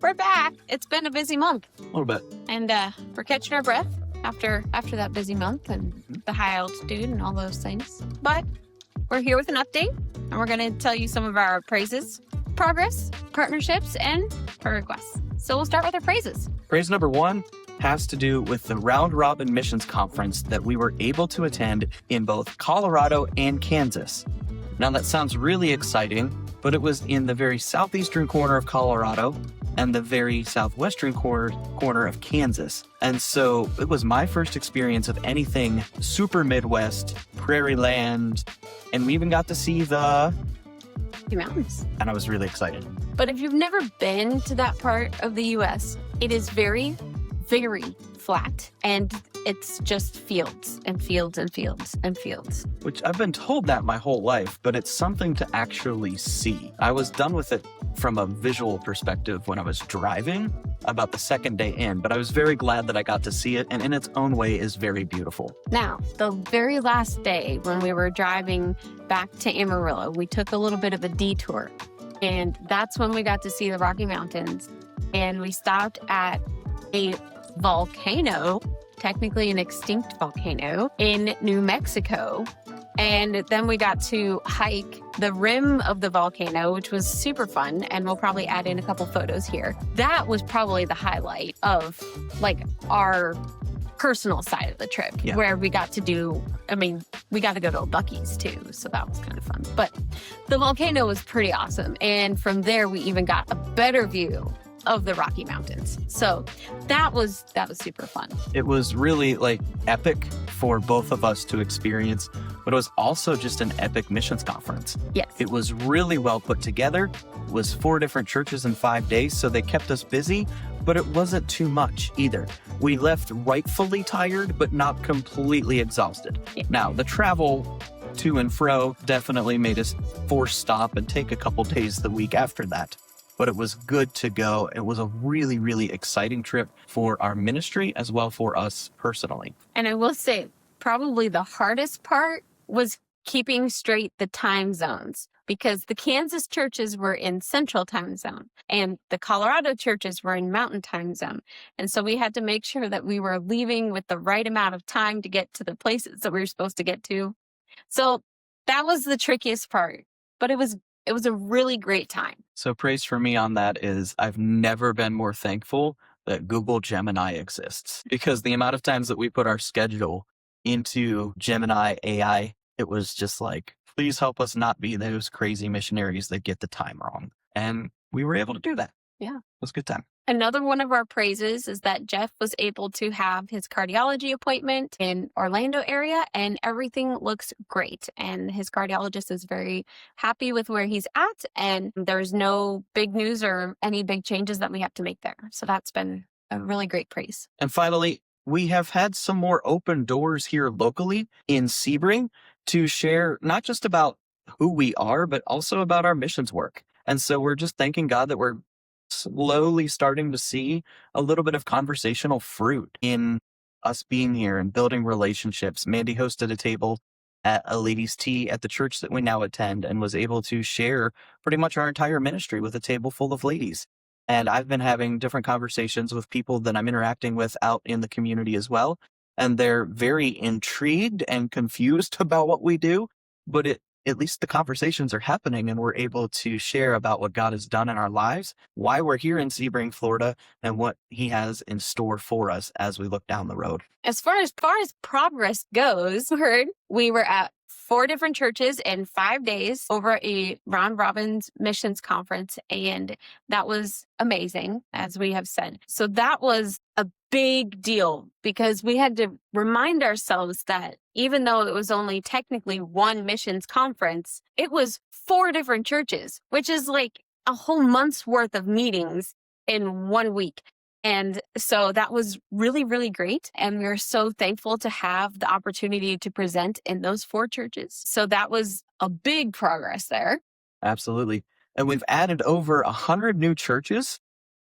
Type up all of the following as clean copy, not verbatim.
we're back. It's been a busy month. A little bit. And we're catching our breath after that busy month and the high altitude and all those things. But we're here with an update, and we're going to tell you some of our praises, progress, partnerships, and prayer requests. So we'll start with our praises. Praise number 1 has to do with the Round Robin Missions Conference that we were able to attend in both Colorado and Kansas. Now that sounds really exciting, but it was in the very southeastern corner of Colorado and the very southwestern corner of Kansas. And so it was my first experience of anything super Midwest, prairie land, and we even got to see the mountains. And I was really excited. But if you've never been to that part of the U.S., it is very, very flat, and it's just fields and fields and fields and fields. Which I've been told that my whole life, but it's something to actually see. I was done with it from a visual perspective when I was driving about the second day in, but I was very glad that I got to see it, and in its own way is very beautiful. Now, the very last day when we were driving back to Amarillo, we took a little bit of a detour, and that's when we got to see the Rocky Mountains, and we stopped at a volcano, technically an extinct volcano, in New Mexico. And then we got to hike the rim of the volcano, which was super fun. And we'll probably add in a couple photos here. That was probably the highlight of our personal side of the trip, where we got to we got to go to a Buc-ee's too. So that was kind of fun. But the volcano was pretty awesome. And from there, we even got a better view of the Rocky Mountains. So that was super fun. It was really epic for both of us to experience, but it was also just an epic missions conference. Yes. It was really well put together. It was 4 different churches in 5 days, so they kept us busy, but it wasn't too much either. We left rightfully tired, but not completely exhausted. Yeah. Now, the travel to and fro definitely made us force stop and take a couple days the week after that. But it was good to go. It was a really, really exciting trip for our ministry as well for us personally. And I will say, probably the hardest part was keeping straight the time zones, because the Kansas churches were in Central Time Zone and the Colorado churches were in Mountain Time Zone. And so we had to make sure that we were leaving with the right amount of time to get to the places that we were supposed to get to. So that was the trickiest part, but it was a really great time. So praise for me on that is I've never been more thankful that Google Gemini exists, because the amount of times that we put our schedule into Gemini AI, it was just please help us not be those crazy missionaries that get the time wrong. And we were able to do that. Yeah. It was a good time. Another one of our praises is that Jeff was able to have his cardiology appointment in Orlando area, and everything looks great. And his cardiologist is very happy with where he's at, and there's no big news or any big changes that we have to make there. So that's been a really great praise. And finally, we have had some more open doors here locally in Sebring to share not just about who we are, but also about our missions work. And so we're just thanking God that we're slowly starting to see a little bit of conversational fruit in us being here and building relationships. Mandy hosted a table at a ladies' tea at the church that we now attend and was able to share pretty much our entire ministry with a table full of ladies. And I've been having different conversations with people that I'm interacting with out in the community as well. And they're very intrigued and confused about what we do, but at least the conversations are happening and we're able to share about what God has done in our lives, why we're here in Sebring, Florida, and what he has in store for us as we look down the road. As far as progress goes, we were at 4 different churches in 5 days over a Round Robin's missions conference, and that was amazing, as we have said. So that was a big deal, because we had to remind ourselves that even though it was only technically one missions conference, it was 4 different churches, which is a whole month's worth of meetings in 1 week. And so that was really, really great. And we're so thankful to have the opportunity to present in those 4 churches. So that was a big progress there. Absolutely. And we've added over 100 new churches,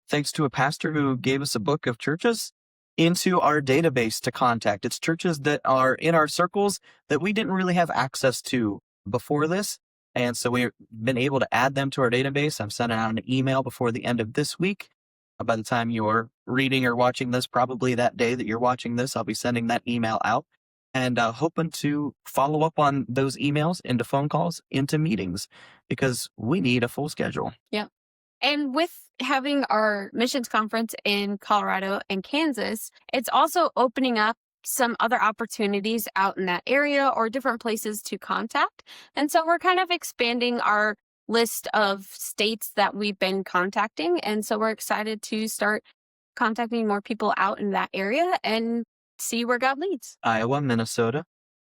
thanks to a pastor who gave us a book of churches, into our database to contact. It's churches that are in our circles that we didn't really have access to before this. And so we've been able to add them to our database. I'm sending out an email before the end of this week by the time you're reading or watching this, probably that day that you're watching this, I'll be sending that email out and hoping to follow up on those emails into phone calls, into meetings, because we need a full schedule. Yep. And with having our missions conference in Colorado and Kansas, it's also opening up some other opportunities out in that area or different places to contact. And so we're kind of expanding our list of states that we've been contacting. And so we're excited to start contacting more people out in that area and see where God leads. Iowa, Minnesota,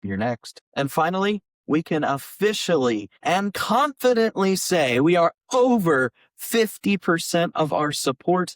you're next. And finally, we can officially and confidently say we are over 50% of our support.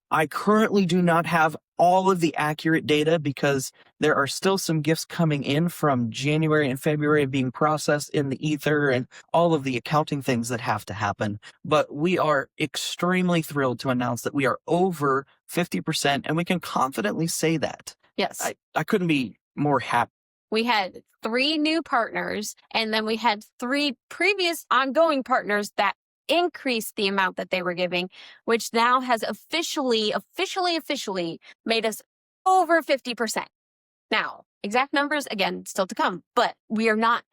I currently do not have all of the accurate data because there are still some gifts coming in from January and February being processed in the ether and all of the accounting things that have to happen. But we are extremely thrilled to announce that we are over 50%, and we can confidently say that. Yes. I couldn't be more happy. We had 3 new partners, and then we had 3 previous ongoing partners that increased the amount that they were giving, which now has officially made us over 50%. Now, exact numbers, again, still to come, but we are not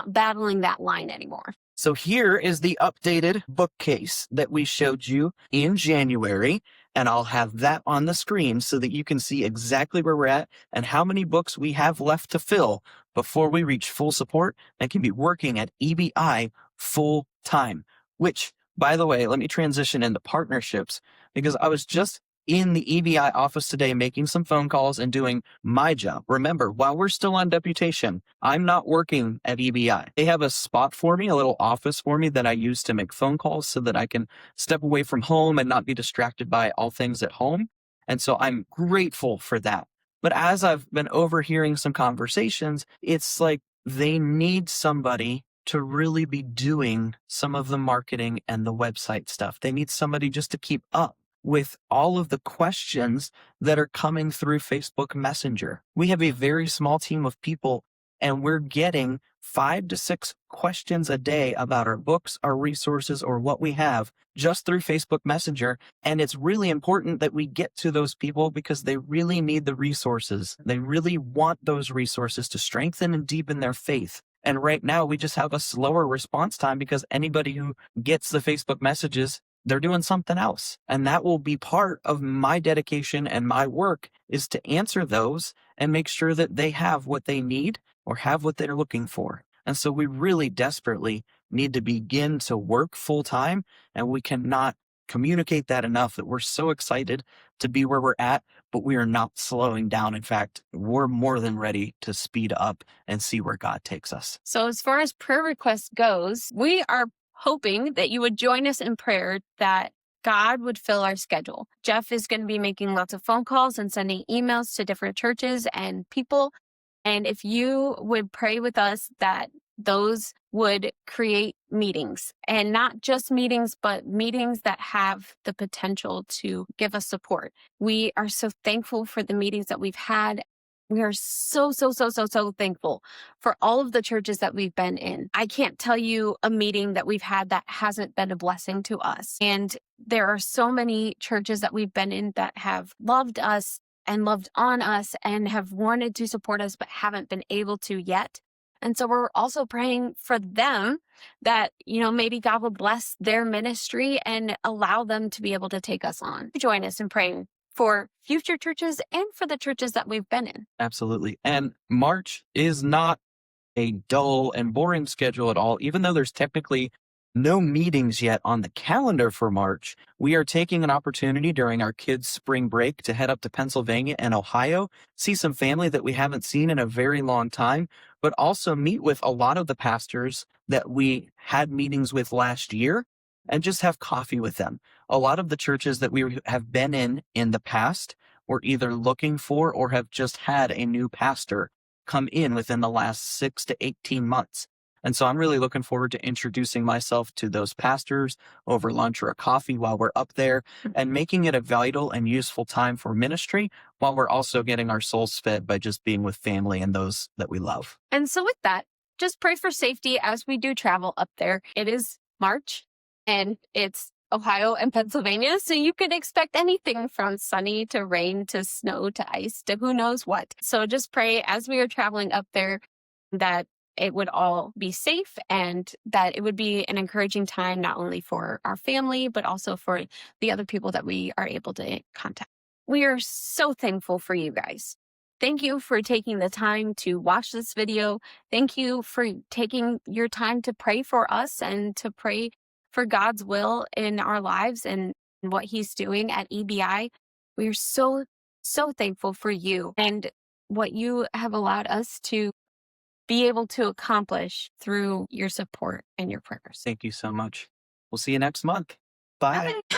battling that line anymore. So here is the updated bookcase that we showed you in January, and I'll have that on the screen so that you can see exactly where we're at and how many books we have left to fill before we reach full support and can be working at EBI full time. Which, by the way, let me transition into partnerships, because I was just in the EBI office today making some phone calls and doing my job. Remember, while we're still on deputation, I'm not working at EBI. They have a spot for me, a little office for me that I use to make phone calls so that I can step away from home and not be distracted by all things at home. And so I'm grateful for that. But as I've been overhearing some conversations, it's like they need somebody to really be doing some of the marketing and the website stuff. They need somebody just to keep up with all of the questions that are coming through Facebook Messenger. We have a very small team of people, and we're getting 5 to 6 questions a day about our books, our resources, or what we have just through Facebook Messenger. And it's really important that we get to those people because they really need the resources. They really want those resources to strengthen and deepen their faith. And right now, we just have a slower response time because anybody who gets the Facebook messages, they're doing something else. And that will be part of my dedication and my work, is to answer those and make sure that they have what they need or have what they're looking for. And so we really desperately need to begin to work full time, and we cannot communicate that enough that we're so excited to be where we're at, but we are not slowing down. In fact, we're more than ready to speed up and see where God takes us. So as far as prayer requests goes, we are hoping that you would join us in prayer that God would fill our schedule. Jeff is going to be making lots of phone calls and sending emails to different churches and people. And if you would pray with us that those would create meetings, and not just meetings, but meetings that have the potential to give us support. We are so thankful for the meetings that we've had. We are so thankful for all of the churches that we've been in. I can't tell you a meeting that we've had that hasn't been a blessing to us. And there are so many churches that we've been in that have loved us and loved on us and have wanted to support us, but haven't been able to yet. And so we're also praying for them that, maybe God will bless their ministry and allow them to be able to take us on. Join us in praying for future churches and for the churches that we've been in. Absolutely. And March is not a dull and boring schedule at all. Even though there's technically no meetings yet on the calendar for March, we are taking an opportunity during our kids' spring break to head up to Pennsylvania and Ohio, see some family that we haven't seen in a very long time, but also meet with a lot of the pastors that we had meetings with last year and just have coffee with them. A lot of the churches that we have been in the past were either looking for or have just had a new pastor come in within the last 6 to 18 months. And so I'm really looking forward to introducing myself to those pastors over lunch or a coffee while we're up there, and making it a vital and useful time for ministry while we're also getting our souls fed by just being with family and those that we love. And so with that, just pray for safety as we do travel up there. It is March and it's Ohio and Pennsylvania. So you could expect anything from sunny to rain to snow to ice to who knows what. So just pray as we are traveling up there that it would all be safe and that it would be an encouraging time, not only for our family, but also for the other people that we are able to contact. We are so thankful for you guys. Thank you for taking the time to watch this video. Thank you for taking your time to pray for us and to pray for God's will in our lives and what He's doing at EBI. We are so, so thankful for you and what you have allowed us to be able to accomplish through your support and your prayers. Thank you so much. We'll see you next month. Bye. Bye.